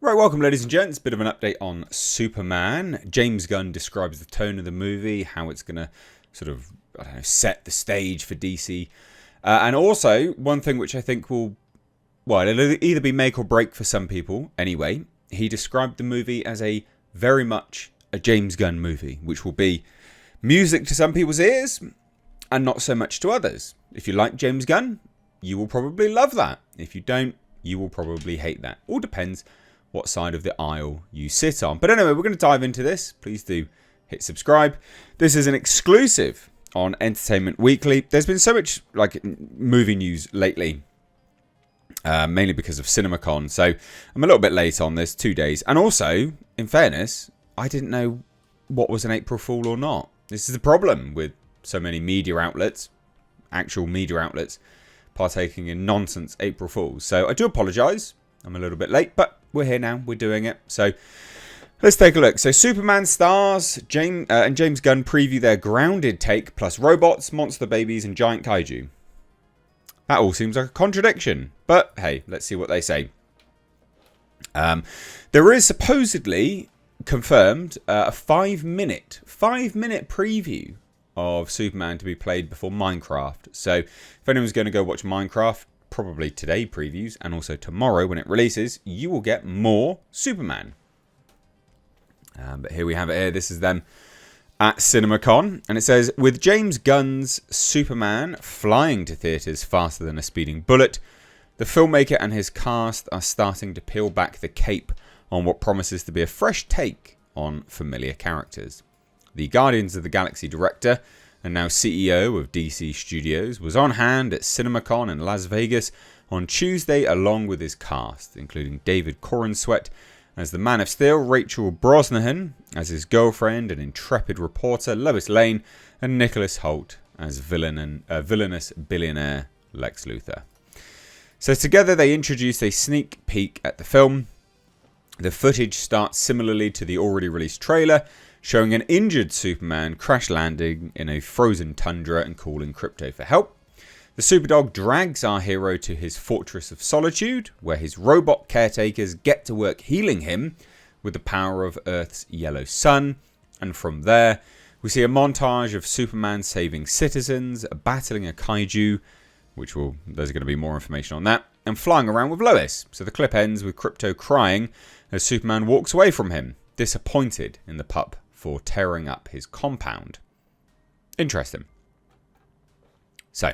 Right, welcome ladies and gents. Bit of an update on Superman. James Gunn describes the tone of the movie, how it's going to sort of, set the stage for DC. And also, one thing which I think will, it'll either be make or break for some people anyway. He described the movie as a very much a James Gunn movie, which will be music to some people's ears and not so much to others. If you like James Gunn, you will probably love that. If you don't, you will probably hate that. All depends what side of the aisle you sit on. But anyway, we're going to dive into this. Please do hit subscribe. This is an exclusive on Entertainment Weekly. There's been so much movie news lately, mainly because of CinemaCon. So I'm a little bit late on this, 2 days. And also, in fairness, I didn't know what was an April Fool or not. This is the problem with so many media outlets, actual media outlets, partaking in nonsense April Fools. So I do apologise. I'm a little bit late, but we're here now. We're doing it. So let's take a look. So Superman stars James Gunn preview their grounded take plus robots, monster babies, and giant kaiju. That all seems like a contradiction, but hey, let's see what they say. There is supposedly confirmed a 5-minute preview of Superman to be played before Minecraft. So if anyone's going to go watch Minecraft, probably today previews and also tomorrow when it releases, you will get more Superman. But here we have it here. This is them at CinemaCon. And it says, with James Gunn's Superman flying to theatres faster than a speeding bullet, the filmmaker and his cast are starting to peel back the cape on what promises to be a fresh take on familiar characters. The Guardians of the Galaxy director and now CEO of DC Studios, was on hand at CinemaCon in Las Vegas on Tuesday along with his cast, including David Corenswet as the Man of Steel, Rachel Brosnahan as his girlfriend and intrepid reporter Lois Lane, and Nicholas Hoult as villainous billionaire Lex Luthor. So together they introduced a sneak peek at the film. The footage starts similarly to the already released trailer, showing an injured Superman crash landing in a frozen tundra and calling Krypto for help. The Superdog drags our hero to his Fortress of Solitude, where his robot caretakers get to work healing him with the power of Earth's yellow sun. And from there, we see a montage of Superman saving citizens, battling a kaiju, there's going to be more information on that, and flying around with Lois. So the clip ends with Krypto crying as Superman walks away from him, disappointed in the pup for tearing up his compound. Interesting. So,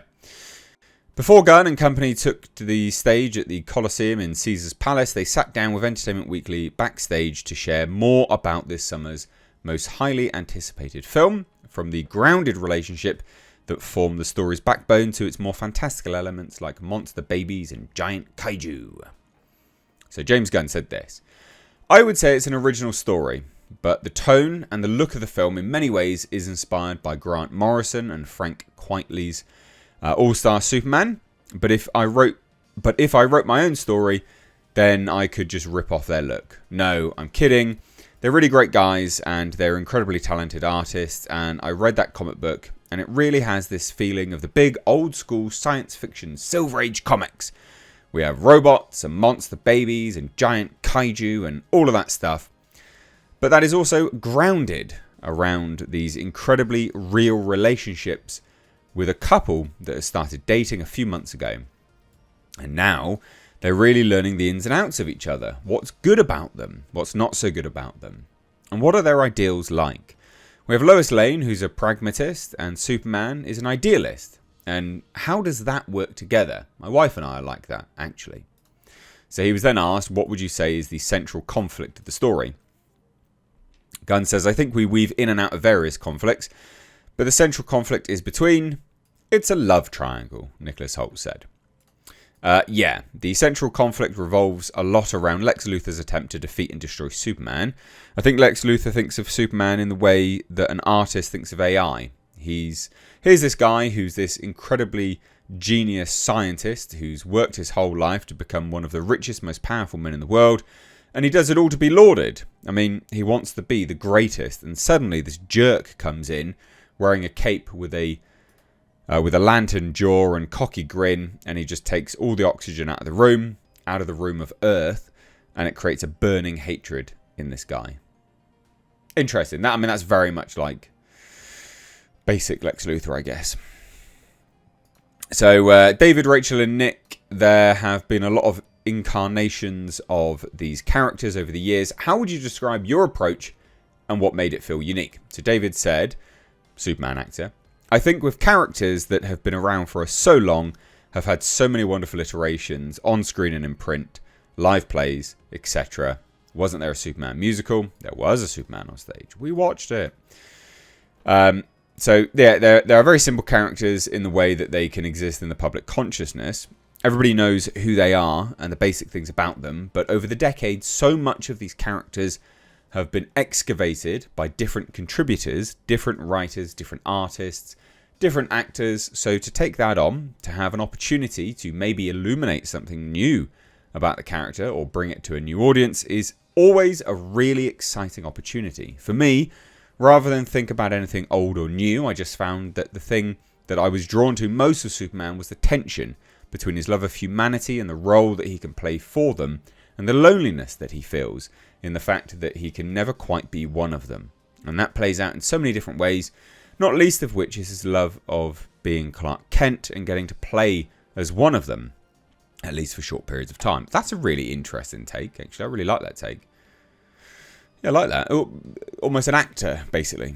before Gunn and company took to the stage at the Coliseum in Caesar's Palace, they sat down with Entertainment Weekly backstage to share more about this summer's most highly anticipated film, from the grounded relationship that formed the story's backbone to its more fantastical elements like monster babies and giant kaiju. So James Gunn said this: I would say it's an original story, but the tone and the look of the film in many ways is inspired by Grant Morrison and Frank Quitely's All-Star Superman. But if I wrote my own story, then I could just rip off their look. No, I'm kidding. They're really great guys and they're incredibly talented artists. And I read that comic book and it really has this feeling of the big old school science fiction Silver Age comics. We have robots and monster babies and giant kaiju and all of that stuff. But that is also grounded around these incredibly real relationships with a couple that has started dating a few months ago. And now they're really learning the ins and outs of each other. What's good about them? What's not so good about them? And what are their ideals like? We have Lois Lane, who's a pragmatist, and Superman is an idealist. And how does that work together? My wife and I are like that, actually. So he was then asked, what would you say is the central conflict of the story? Gunn says, I think we weave in and out of various conflicts, but the central conflict is between... It's a love triangle, Nicholas Hoult said. The central conflict revolves a lot around Lex Luthor's attempt to defeat and destroy Superman. I think Lex Luthor thinks of Superman in the way that an artist thinks of AI. Here's this guy who's this incredibly genius scientist who's worked his whole life to become one of the richest, most powerful men in the world, and he does it all to be lauded. I mean, he wants to be the greatest, and suddenly this jerk comes in wearing a cape with a lantern jaw and cocky grin, and he just takes all the oxygen out of the room of Earth, and it creates a burning hatred in this guy. Interesting. That's very much like basic Lex Luthor, I guess. So David, Rachel and Nick, there have been a lot of incarnations of these characters over the years. How would you describe your approach and what made it feel unique? So David said, Superman actor, I think with characters that have been around for so long, have had so many wonderful iterations on screen and in print, live plays, etc. Wasn't there a Superman musical? There was a Superman on stage. We watched it. So yeah, there are very simple characters in the way that they can exist in the public consciousness. Everybody knows who they are and the basic things about them, but over the decades, so much of these characters have been excavated by different contributors, different writers, different artists, different actors. So to take that on, to have an opportunity to maybe illuminate something new about the character or bring it to a new audience is always a really exciting opportunity. For me, rather than think about anything old or new, I just found that the thing that I was drawn to most of Superman was the tension between his love of humanity and the role that he can play for them, and the loneliness that he feels in the fact that he can never quite be one of them. And that plays out in so many different ways, not least of which is his love of being Clark Kent and getting to play as one of them, at least for short periods of time. That's a really interesting take, actually. I really like that take. Yeah, I like that. Almost an actor, basically.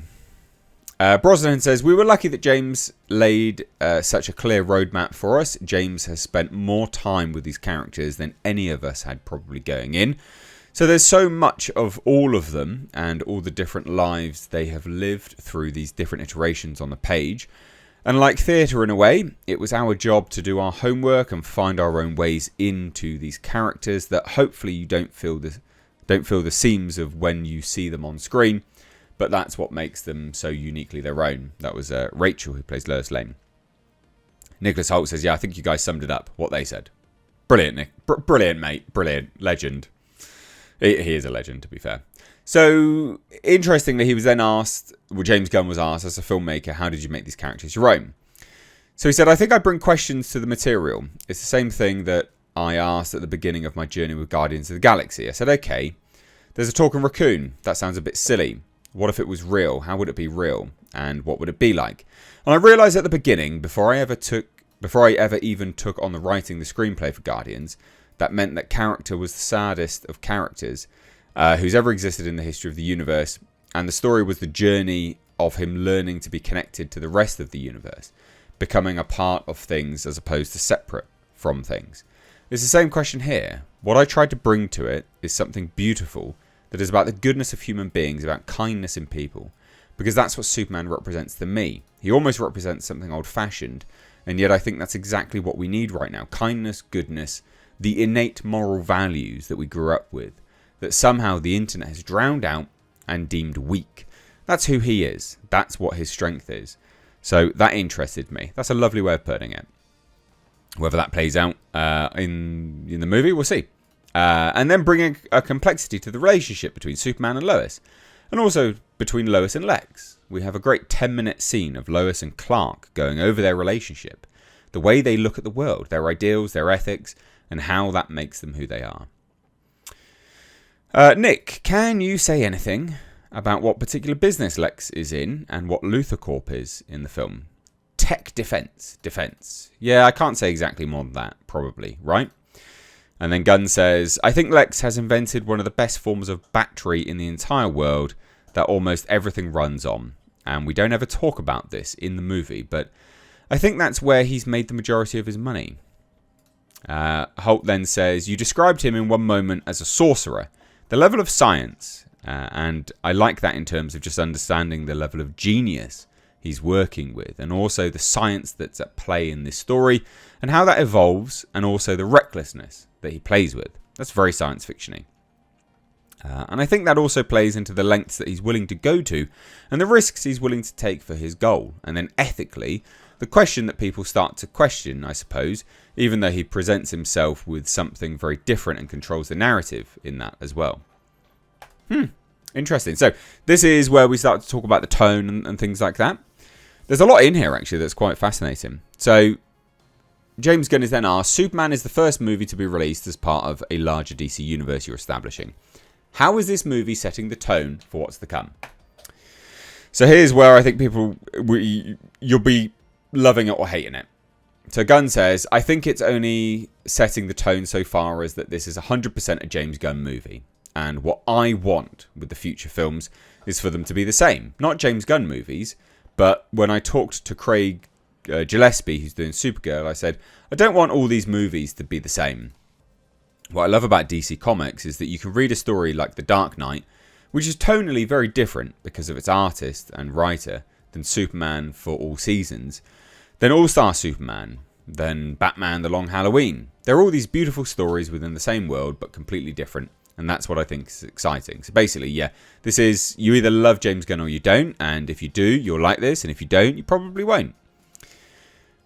Brosnan says, we were lucky that James laid such a clear roadmap for us. James has spent more time with these characters than any of us had probably going in. So there's so much of all of them and all the different lives they have lived through these different iterations on the page. And like theatre in a way, it was our job to do our homework and find our own ways into these characters that hopefully you don't feel the seams of when you see them on screen. But that's what makes them so uniquely their own. That was Rachel, who plays Lois Lane. Nicholas Holt says, yeah, I think you guys summed it up, what they said. Brilliant, Nick. Brilliant, mate. Brilliant. Legend. He is a legend, to be fair. So, interestingly, he was then asked, James Gunn was asked, as a filmmaker, how did you make these characters your own? So he said, I think I bring questions to the material. It's the same thing that I asked at the beginning of my journey with Guardians of the Galaxy. I said, okay, there's a talking raccoon. That sounds a bit silly. What if it was real? How would it be real? And what would it be like? And I realised at the beginning, before I ever even took on the writing the screenplay for Guardians, that meant that character was the saddest of characters who's ever existed in the history of the universe. And the story was the journey of him learning to be connected to the rest of the universe, becoming a part of things as opposed to separate from things. It's the same question here. What I tried to bring to it is something beautiful that is about the goodness of human beings, about kindness in people, because that's what Superman represents to me. He almost represents something old-fashioned, and yet I think that's exactly what we need right now. Kindness, goodness, the innate moral values that we grew up with, that somehow the internet has drowned out and deemed weak. That's who he is. That's what his strength is. So that interested me. That's a lovely way of putting it. Whether that plays out in the movie, we'll see. And then bringing a complexity to the relationship between Superman and Lois. And also between Lois and Lex. We have a great 10-minute scene of Lois and Clark going over their relationship. The way they look at the world, their ideals, their ethics, and how that makes them who they are. Nick, can you say anything about what particular business Lex is in and what Luthor Corp is in the film? Tech defense. Yeah, I can't say exactly more than that, probably, right? And then Gunn says, I think Lex has invented one of the best forms of battery in the entire world that almost everything runs on. And we don't ever talk about this in the movie, but I think that's where he's made the majority of his money. Holt then says, you described him in one moment as a sorcerer. The level of science, and I like that in terms of just understanding the level of genius he's working with, and also the science that's at play in this story, and how that evolves, and also the recklessness that he plays with. That's very science fiction-y. And I think that also plays into the lengths that he's willing to go to, and the risks he's willing to take for his goal. And then ethically, the question that people start to question, I suppose, even though he presents himself with something very different and controls the narrative in that as well. Interesting. So this is where we start to talk about the tone and things like that. There's a lot in here, actually, that's quite fascinating. So James Gunn is then asked, Superman is the first movie to be released as part of a larger DC universe you're establishing. How is this movie setting the tone for what's to come? So here's where I think you'll be loving it or hating it. So Gunn says, I think it's only setting the tone so far as that this is 100% a James Gunn movie. And what I want with the future films is for them to be the same. Not James Gunn movies, but when I talked to Craig Gillespie, who's doing Supergirl, I said, I don't want all these movies to be the same. What I love about DC Comics is that you can read a story like The Dark Knight, which is tonally very different because of its artist and writer than Superman for All Seasons, then All-Star Superman, then Batman The Long Halloween. There are all these beautiful stories within the same world, but completely different, and that's what I think is exciting. So basically, yeah, this is, you either love James Gunn or you don't, and if you do, you'll like this, and if you don't, you probably won't.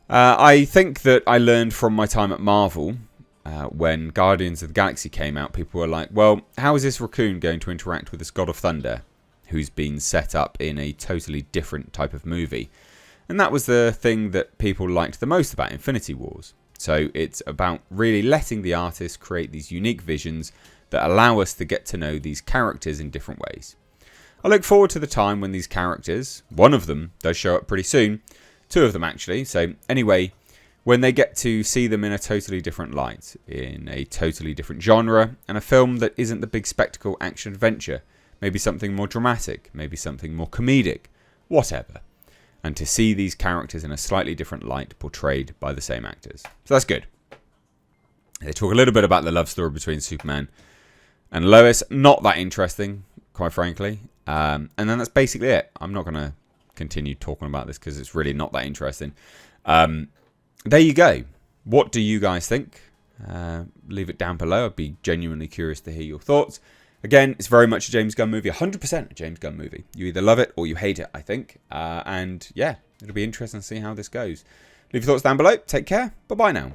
I think that I learned from my time at Marvel, when Guardians of the Galaxy came out, people were like, well, how is this raccoon going to interact with this God of Thunder, who's been set up in a totally different type of movie? And that was the thing that people liked the most about Infinity Wars. So it's about really letting the artist create these unique visions that allow us to get to know these characters in different ways. I look forward to the time when these characters, one of them does show up pretty soon, two of them actually, so anyway, when they get to see them in a totally different light, in a totally different genre, and a film that isn't the big spectacle action adventure, maybe something more dramatic, maybe something more comedic, whatever. And to see these characters in a slightly different light portrayed by the same actors. So that's good. They talk a little bit about the love story between Superman and Lois. Not that interesting, quite frankly. And then that's basically it. I'm not going to continue talking about this because it's really not that interesting. There you go. What do you guys think? Leave it down below. I'd be genuinely curious to hear your thoughts. Again, it's very much a James Gunn movie, 100% a James Gunn movie. You either love it or you hate it, I think. And yeah, it'll be interesting to see how this goes. Leave your thoughts down below. Take care. Bye-bye now.